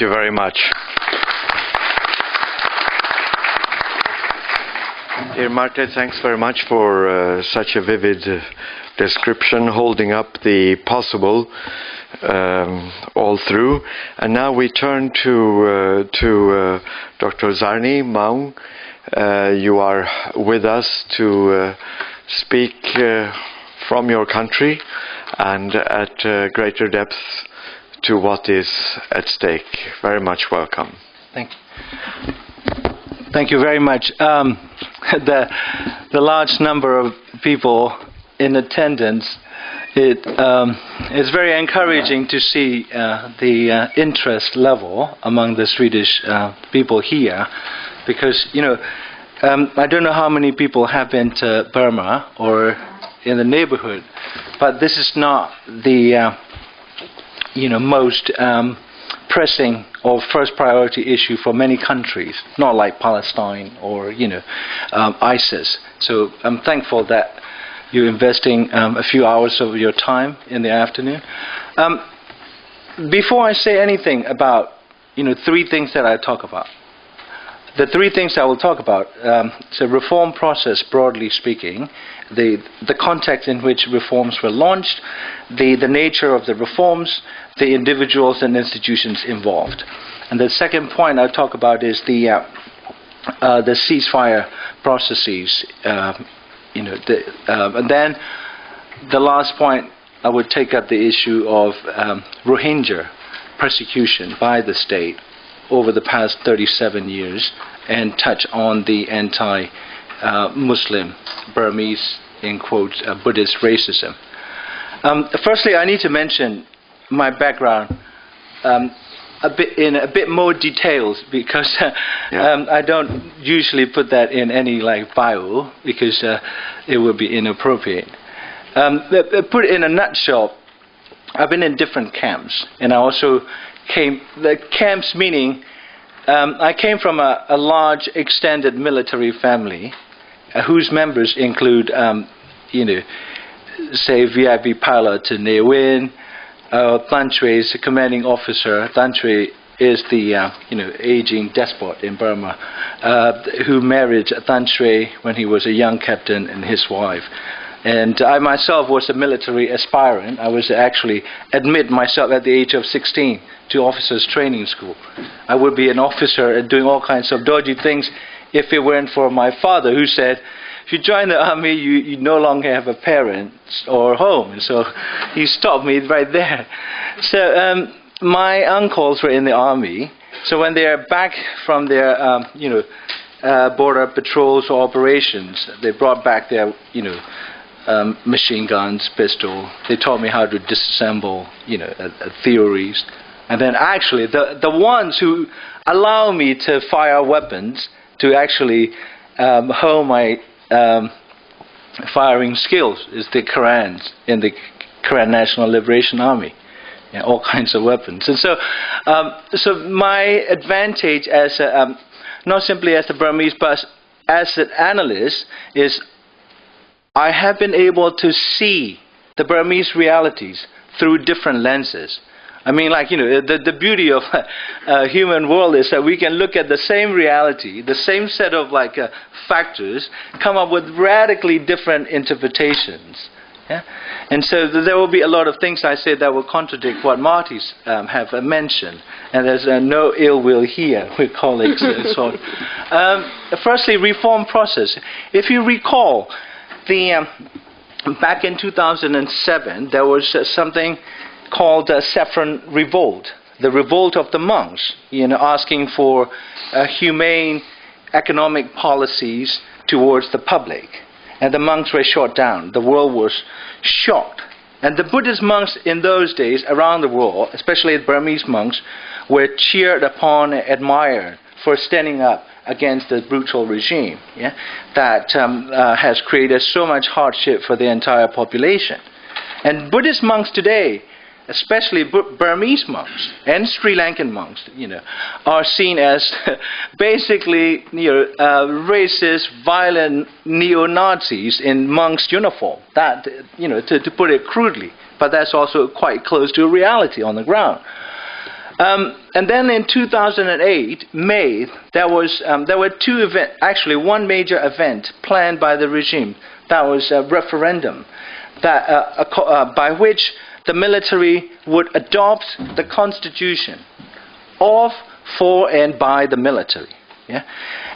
Thank you very much. Dear Marte, thanks very much for such a vivid description, holding up the possible all through. And now we turn to Dr. Zarni, Maung. You are with us to speak from your country and at greater depth to what is at stake. Very much welcome. Thank you. Thank you very much. The large number of people in attendance, it's very encouraging to see the interest level among the Swedish people here, because I don't know how many people have been to Burma or in the neighborhood, but this is not the most pressing or first priority issue for many countries, not like Palestine or ISIS. So I'm thankful that you're investing a few hours of your time in the afternoon. Before I say anything about three things that I talk about, the three things I will talk about, it's a reform process, broadly speaking, the context in which reforms were launched, the nature of the reforms, the individuals and institutions involved. And the second point I'll talk about is the ceasefire processes. And then the last point, I would take up the issue of Rohingya persecution by the state over the past 37 years and touch on the anti-Muslim Burmese, in quotes, Buddhist racism. Firstly, I need to mention my background in a bit more details, because I don't usually put that in any bio, because it would be inappropriate. Put it in a nutshell, I've been in different camps, and I also the camps meaning I came from a large extended military family whose members include say VIP pilot to Ne Win, Than Shwe is the commanding officer. Than Shwe is the aging despot in Burma, who married Than Shwe when he was a young captain and his wife. And I myself was a military aspirant. I was actually admit myself at the age of 16 to officers training school. I would be an officer and doing all kinds of dodgy things if it weren't for my father, who said, if you join the army, you no longer have a parent or home. And so he stopped me right there. So my uncles were in the army. So when they are back from their border patrols or operations, they brought back their machine guns, pistol. They taught me how to disassemble theories. And then actually the ones who allow me to fire weapons, to actually hone my firing skills, is the Korans in the Korean National Liberation Army. All kinds of weapons. And so my advantage as not simply as a Burmese, but as an analyst, is I have been able to see the Burmese realities through different lenses. I mean, the beauty of human world is that we can look at the same reality, the same set of factors, come up with radically different interpretations. Yeah? And so there will be a lot of things I say that will contradict what Marty's have mentioned. And there's no ill will here with colleagues. Firstly, reform process. If you recall, back in 2007, there was something called Saffron Revolt, the revolt of the monks, asking for humane economic policies towards the public. And the monks were shot down. The world was shocked. And the Buddhist monks in those days around the world, especially the Burmese monks, were cheered upon and admired for standing up against the brutal regime that has created so much hardship for the entire population. And Buddhist monks today, especially Burmese monks and Sri Lankan monks, are seen as basically racist, violent neo-Nazis in monks' uniform. That, to put it crudely, but that's also quite close to reality on the ground. And then in 2008, May, there were two events, actually one major event planned by the regime. That was a referendum by which the military would adopt the constitution of, for, and by the military. Yeah?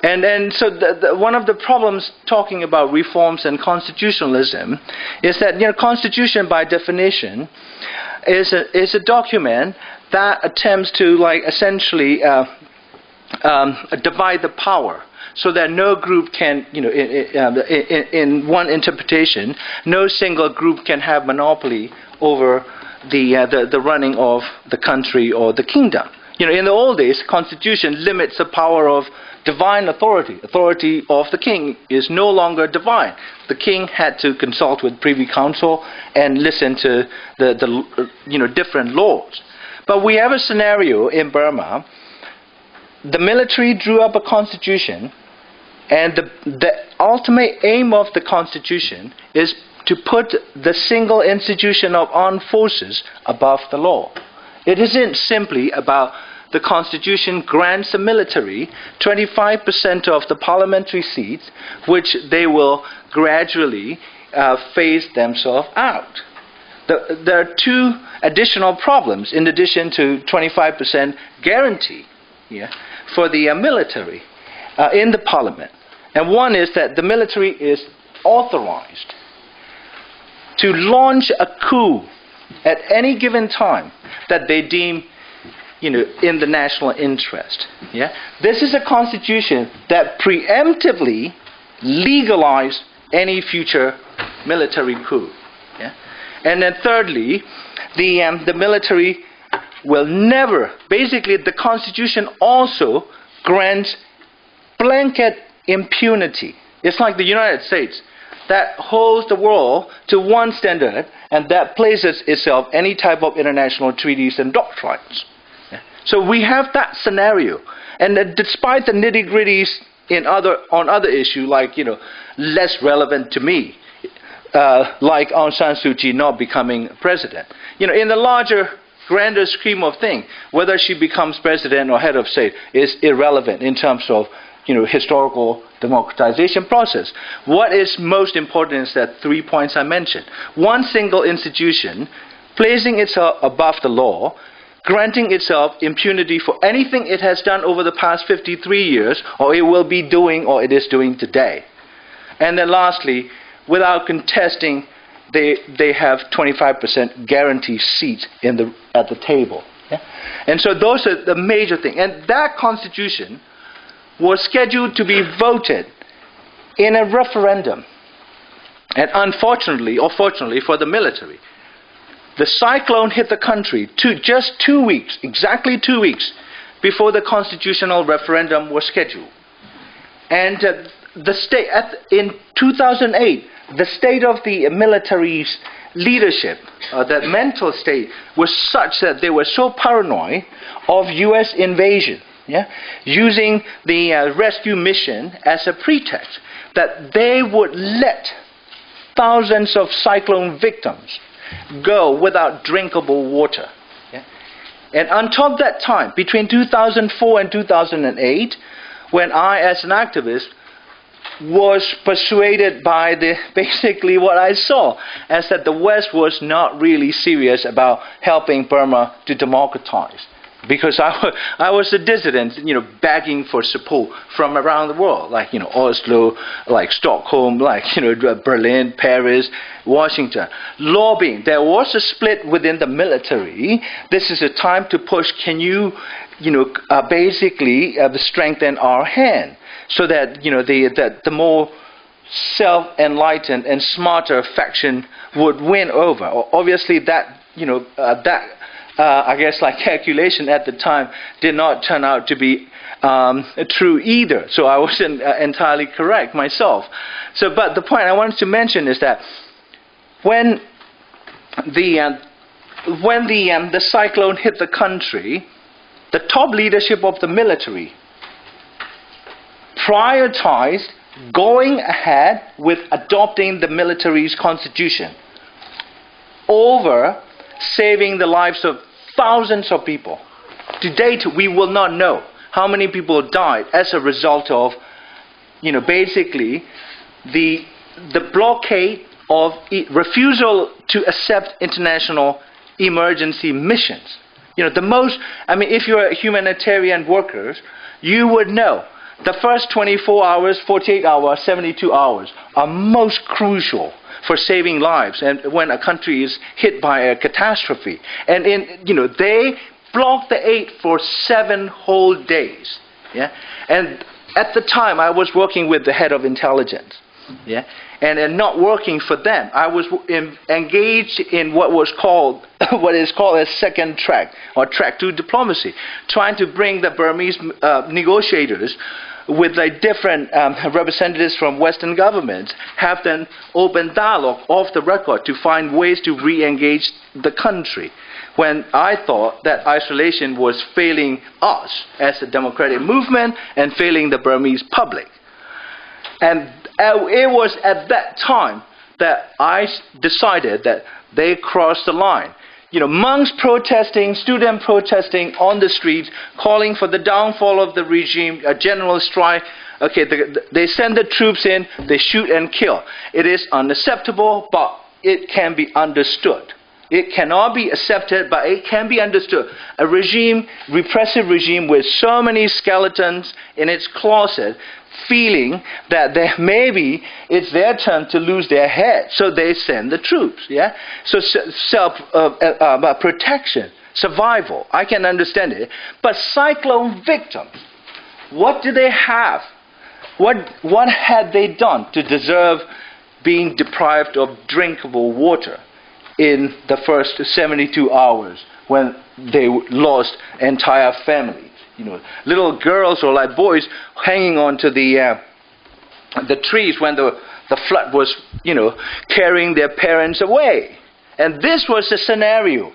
And so one of the problems talking about reforms and constitutionalism is that, you know, constitution by definition is a document that attempts to, like, essentially divide the power, so that no group can, you know, in one interpretation, no single group can have monopoly over the running of the country or the kingdom. You know, in the old days, constitution limits the power of divine authority. Authority of the king is no longer divine. The king had to consult with Privy Council and listen to the different laws. But we have a scenario in Burma. The military drew up a constitution, and the ultimate aim of the constitution is to put the single institution of armed forces above the law. It isn't simply about the constitution grants the military 25% of the parliamentary seats, which they will gradually phase themselves out. There are two additional problems in addition to 25% guarantee for the military in the parliament. And one is that the military is authorized to launch a coup at any given time that they deem, you know, in the national interest. Yeah? This is a constitution that preemptively legalized any future military coup. Yeah? And then thirdly, the military will never, basically the constitution also grants blanket impunity. It's like the United States that holds the world to one standard, and that places itself any type of international treaties and doctrines. Yeah. So we have that scenario, and despite the nitty-gritties on other issues, like, you know, less relevant to me, like Aung San Suu Kyi not becoming president. You know, in the larger, grander scheme of things, whether she becomes president or head of state is irrelevant in terms of, you know, historical democratization process. What is most important is that 3 points I mentioned. One single institution placing itself above the law, granting itself impunity for anything it has done over the past 53 years, or it will be doing, or it is doing today. And then lastly, without contesting, they have 25% guaranteed seats at the table. Yeah? And so those are the major things. And that constitution was scheduled to be voted in a referendum. And unfortunately, or fortunately for the military, the cyclone hit the country just 2 weeks, exactly 2 weeks, before the constitutional referendum was scheduled. And in 2008, the state of the military's leadership, that mental state, was such that they were so paranoid of U.S. invasion, using the rescue mission as a pretext, that they would let thousands of cyclone victims go without drinkable water. And until that time, between 2004 and 2008, when I, as an activist, was persuaded by basically what I saw, as that the West was not really serious about helping Burma to democratize. Because I was a dissident, you know, begging for support from around the world, like, you know, Oslo, like Stockholm, like, you know, Berlin, Paris, Washington, lobbying. There was a split within the military. This is a time to push. Can you, basically strengthen our hand so that, you know, the more self-enlightened and smarter faction would win over. Obviously, that, you know, I guess, like, calculation at the time did not turn out to be true either. So I wasn't entirely correct myself. But the point I wanted to mention is that when the cyclone hit the country, the top leadership of the military prioritized going ahead with adopting the military's constitution over saving the lives of thousands of people to date, we will not know how many people died as a result of, basically the blockade of refusal to accept international emergency missions. If you're a humanitarian worker, you would know the first 24 hours, 48 hours, 72 hours are most crucial for saving lives, and when a country is hit by a catastrophe. And they blocked the aid for 7 whole days. Yeah, and at the time I was working with the head of intelligence. Yeah, and not working for them. I was engaged in what is called a second track, or track 2 diplomacy, trying to bring the Burmese negotiators with different representatives from Western governments, have them open dialogue off the record to find ways to re-engage the country, when I thought that isolation was failing us as a democratic movement and failing the Burmese public. And it was at that time that I decided that they crossed the line. Monks protesting, students protesting on the streets, calling for the downfall of the regime, a general strike. Okay, they send the troops in, they shoot and kill. It is unacceptable, but it can be understood. It cannot be accepted, but it can be understood. A repressive regime with so many skeletons in its closet, feeling that maybe it's their turn to lose their head, so they send the troops. Yeah, so protection, survival, I can understand it. But cyclone victims, what do they have? What had they done to deserve being deprived of drinkable water in the first 72 hours when they lost entire families? Little girls or boys hanging on to the trees when the flood was, carrying their parents away. And this was the scenario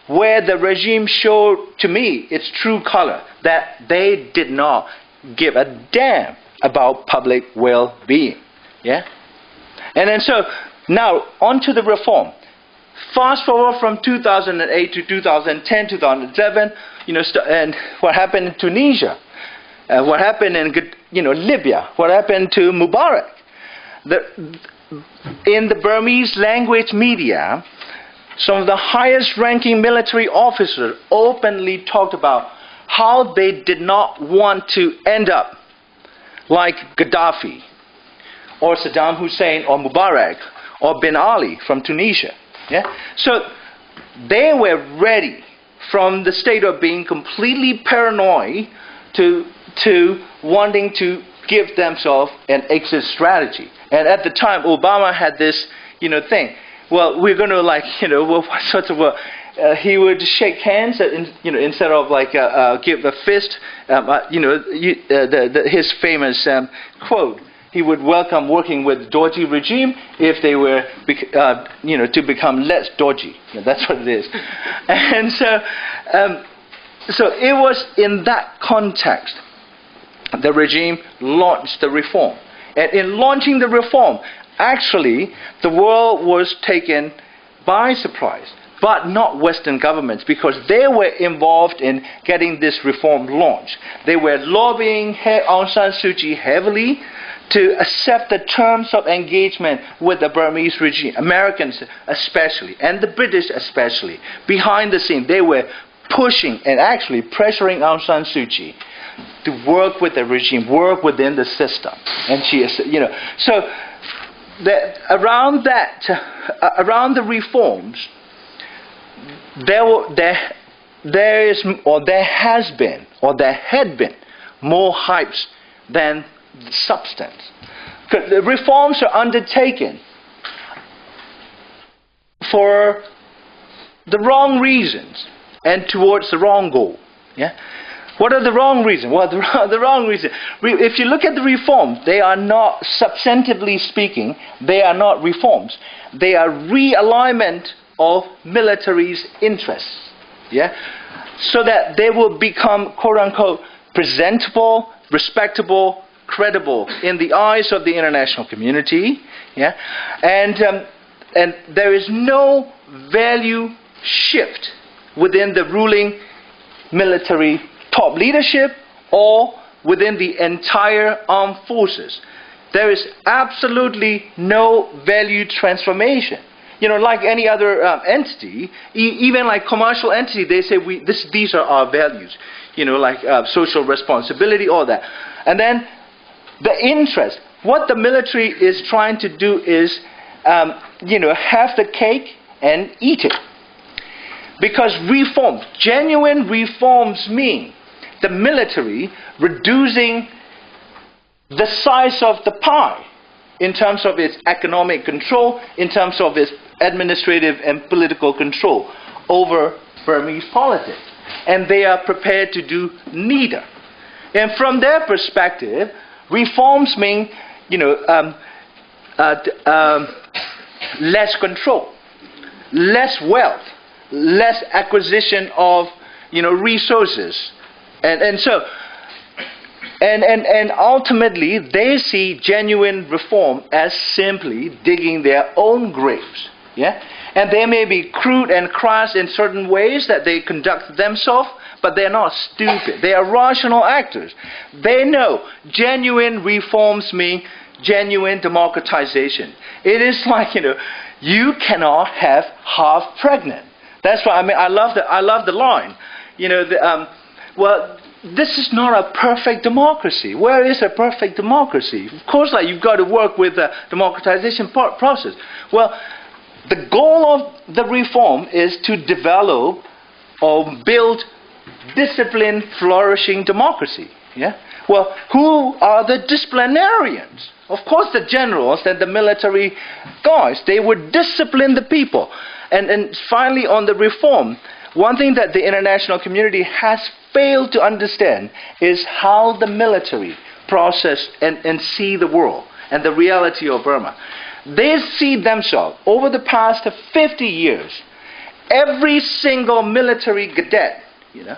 where the regime showed to me its true color, that they did not give a damn about public well-being. Yeah? And then so, now, on to the reform. Fast forward from 2008 to 2010, 2011, and what happened in Tunisia, what happened in Libya, what happened to Mubarak. In the Burmese language media, some of the highest-ranking military officers openly talked about how they did not want to end up like Gaddafi, or Saddam Hussein, or Mubarak, or Ben Ali from Tunisia. Yeah? So they were ready from the state of being completely paranoid to wanting to give themselves an exit strategy. And at the time, Obama had this, thing. Well, we're going to, he would shake hands, instead of give a fist. His famous quote. He would welcome working with dodgy regime if they were, to become less dodgy. That's what it is. And so it was in that context the regime launched the reform. And in launching the reform, actually, the world was taken by surprise, but not Western governments, because they were involved in getting this reform launched. They were lobbying Aung San Suu Kyi heavily to accept the terms of engagement with the Burmese regime, Americans especially, and the British especially. Behind the scene, they were pushing and actually pressuring Aung San Suu Kyi to work with the regime, work within the system. And she is, so around the reforms, there had been more hypes than substance. Because the reforms are undertaken for the wrong reasons and towards the wrong goal. Yeah? What are the wrong reasons? Well, the wrong reason. If you look at the reforms, they are not, substantively speaking, they are not reforms. They are realignment of military's interests. Yeah? So that they will become, quote unquote, presentable, respectable, credible in the eyes of the international community. Yeah? And there is no value shift within the ruling military top leadership or within the entire armed forces. There is absolutely no value transformation. You know, like any other entity, even like commercial entity, they say these are our values. You know, like social responsibility, all that. And then the interest. What the military is trying to do is, you know, have the cake and eat it. Because reform, genuine reforms mean the military reducing the size of the pie in terms of its economic control, in terms of its administrative and political control over Burmese politics. And they are prepared to do neither. And from their perspective, reforms mean, you know, less control, less wealth, less acquisition of, you know, resources. And ultimately, they see genuine reform as simply digging their own graves. Yeah? And they may be crude and crass in certain ways that they conduct themselves, but they're not stupid. They are rational actors. They know genuine reforms mean genuine democratization. It is like, you know, you cannot have half pregnant. That's why, I mean, I love the line. You know, well, this is not a perfect democracy. Where is a perfect democracy? Of course, like, you've got to work with the democratization process. Well, the goal of the reform is to develop or build disciplined, flourishing democracy. Yeah? Well, who are the disciplinarians? Of course, the generals and the military guys. They would discipline the people. And finally, on the reform, one thing that the international community has failed to understand is how the military process and see the world and the reality of Burma. They see themselves, over the past 50 years, every single military cadet, you know,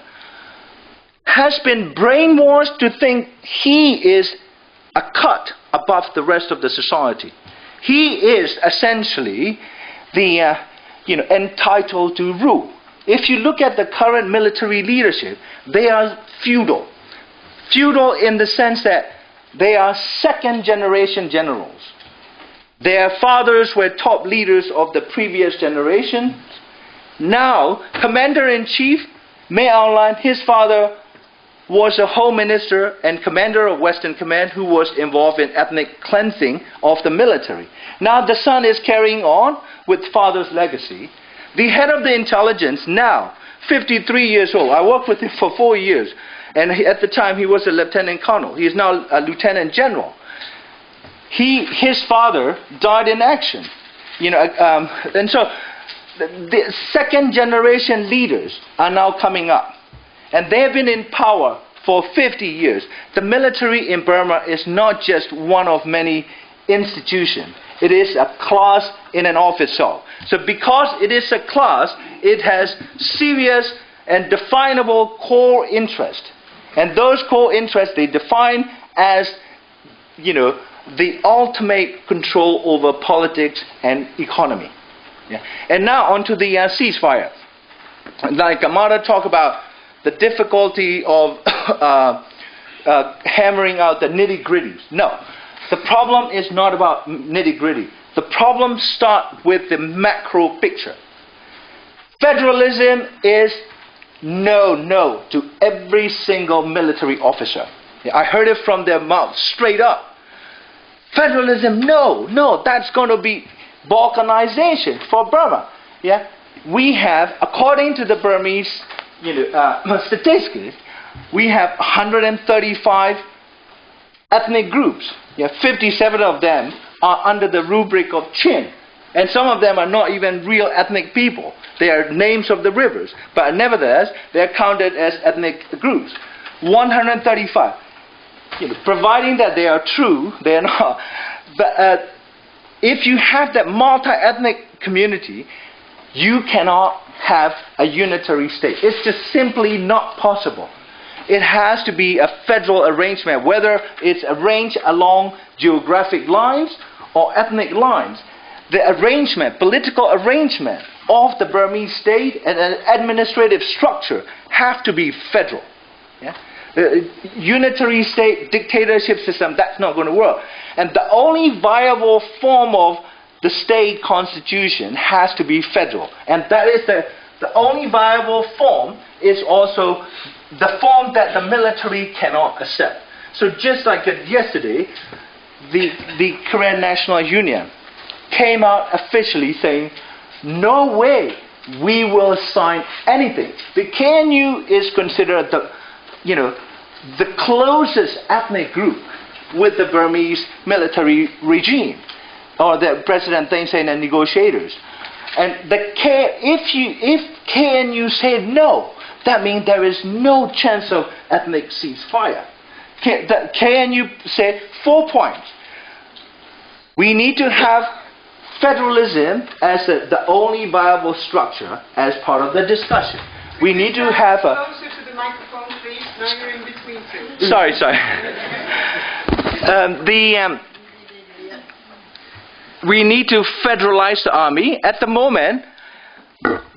has been brainwashed to think he is a cut above the rest of the society. He is essentially the, you know, entitled to rule. If you look at the current military leadership, they are feudal. Feudal in the sense that they are second-generation generals. Their fathers were top leaders of the previous generation. Now, Commander-in-Chief may outline his father was a Home Minister and Commander of Western Command who was involved in ethnic cleansing of the military. Now the son is carrying on with father's legacy. The head of the intelligence, now 53 years old. I worked with him for 4 years. And at the time he was a lieutenant colonel. He is now a lieutenant general. His father died in action. You know, and so the second generation leaders are now coming up. And they have been in power for 50 years. The military in Burma is not just one of many institutions. It is a class in and of itself. So because it is a class, it has serious and definable core interests. And those core interests they define as, you know, the ultimate control over politics and economy. Yeah. And now onto the ceasefire. Like Amada talked about the difficulty of hammering out the nitty-gritties. No, the problem is not about nitty-gritty. The problem starts with the macro picture. Federalism is no to every single military officer. Yeah, I heard it from their mouth straight up. Federalism, no, that's going to be balkanization for Burma. Yeah, we have, according to the Burmese, you know, statistics, we have 135 ethnic groups. Yeah, 57 of them are under the rubric of Chin. And some of them are not even real ethnic people. They are names of the rivers. But nevertheless, they are counted as ethnic groups. 135. You know, providing that they are true, they are not. But if you have that multi-ethnic community, you cannot have a unitary state. It's just simply not possible. It has to be a federal arrangement, whether it's arranged along geographic lines or ethnic lines. The arrangement, political arrangement, of the Burmese state and an administrative structure have to be federal. Yeah? Unitary state dictatorship system, that's not going to work. And the only viable form of the state constitution has to be federal. And that is the only viable form is also the form that the military cannot accept. So just like yesterday, the Korean National Union came out officially saying, no way we will sign anything. The KNU is considered the closest ethnic group with the Burmese military regime, or the President Thein Sein and negotiators. And if KNU said no, that means there is no chance of ethnic ceasefire. The KNU said 4 points. We need to have federalism as the only viable structure as part of the discussion. We need to have a... Closer to the microphone, please. Now you're in between two. Sorry. We need to federalize the army. At the moment,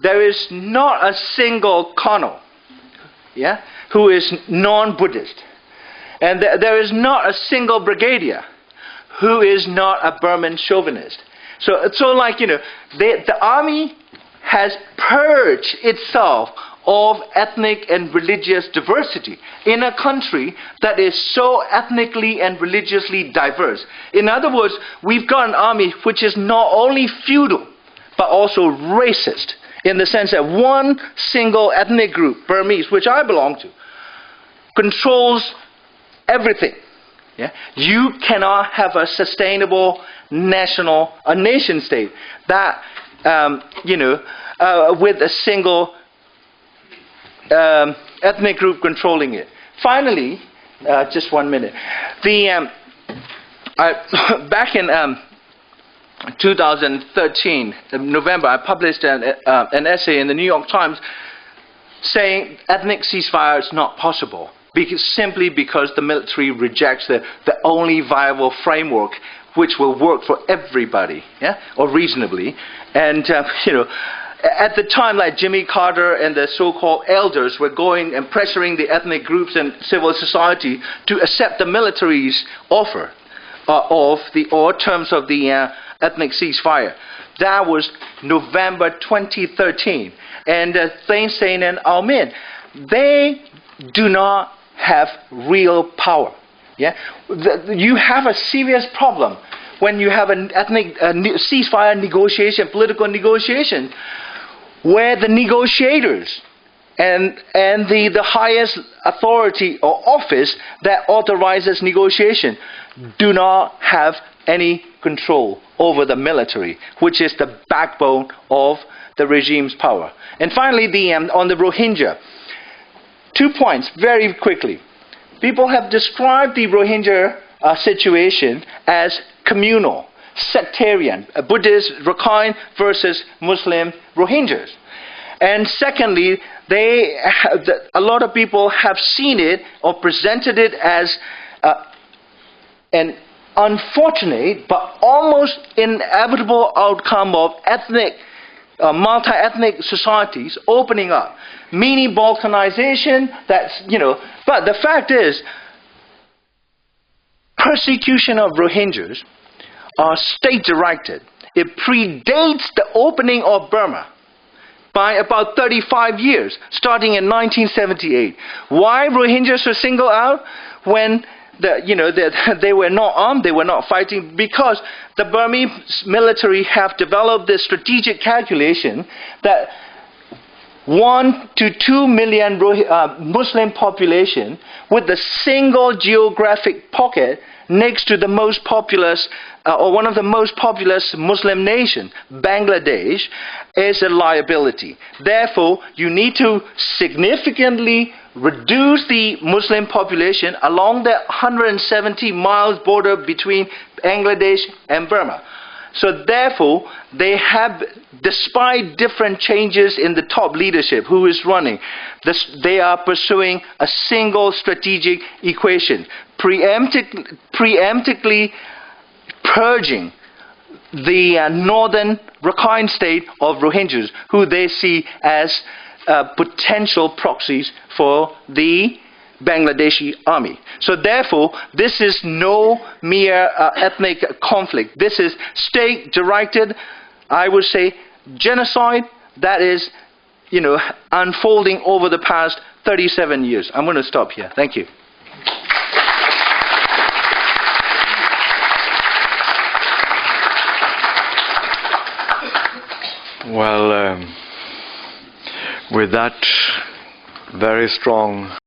there is not a single colonel, who is non-Buddhist. And there is not a single brigadier who is not a Burman chauvinist. So the army has purged itself of ethnic and religious diversity in a country that is so ethnically and religiously diverse. In other words, we've got an army which is not only feudal, but also racist, in the sense that one single ethnic group, Burmese, which I belong to, controls everything. Yeah? You cannot have a sustainable nation state that, with a single ethnic group controlling it. Finally, just 1 minute. Back in 2013, in November, I published an essay in the New York Times saying ethnic ceasefire is not possible, simply because the military rejects the only viable framework which will work for everybody, or reasonably. And at the time, like Jimmy Carter and the so-called elders were going and pressuring the ethnic groups and civil society to accept the military's offer or terms of the ethnic ceasefire. That was November 2013. And Thein Sein and Au Min, they do not have real power. You have a serious problem when you have an ethnic ceasefire negotiation, political negotiation, where the negotiators and the highest authority or office that authorizes negotiation do not have any control over the military, which is the backbone of the regime's power. And finally, on the Rohingya, 2 points very quickly. People have described the Rohingya situation as communal, sectarian, Buddhist Rakhine versus Muslim Rohingyas. And secondly, a lot of people have seen it or presented it as an unfortunate but almost inevitable outcome of multi-ethnic societies opening up, meaning balkanization. But the fact is, persecution of Rohingyas are state-directed. It predates the opening of Burma by about 35 years, starting in 1978. Why Rohingyas were singled out when they were not armed, they were not fighting? Because the Burmese military have developed this strategic calculation that 1 to 2 million Muslim population with a single geographic pocket next to the most populous or one of the most populous Muslim nations, Bangladesh, is a liability. Therefore, you need to significantly reduce the Muslim population along the 170 miles border between Bangladesh and Burma. So therefore, they have, despite different changes in the top leadership who is running, they are pursuing a single strategic equation, preemptively purging the northern Rakhine state of Rohingyas, who they see as potential proxies for the Bangladeshi army. So therefore, this is no mere ethnic conflict. This is state-directed, I would say, genocide that is, unfolding over the past 37 years. I'm going to stop here. Thank you. Well, with that very strong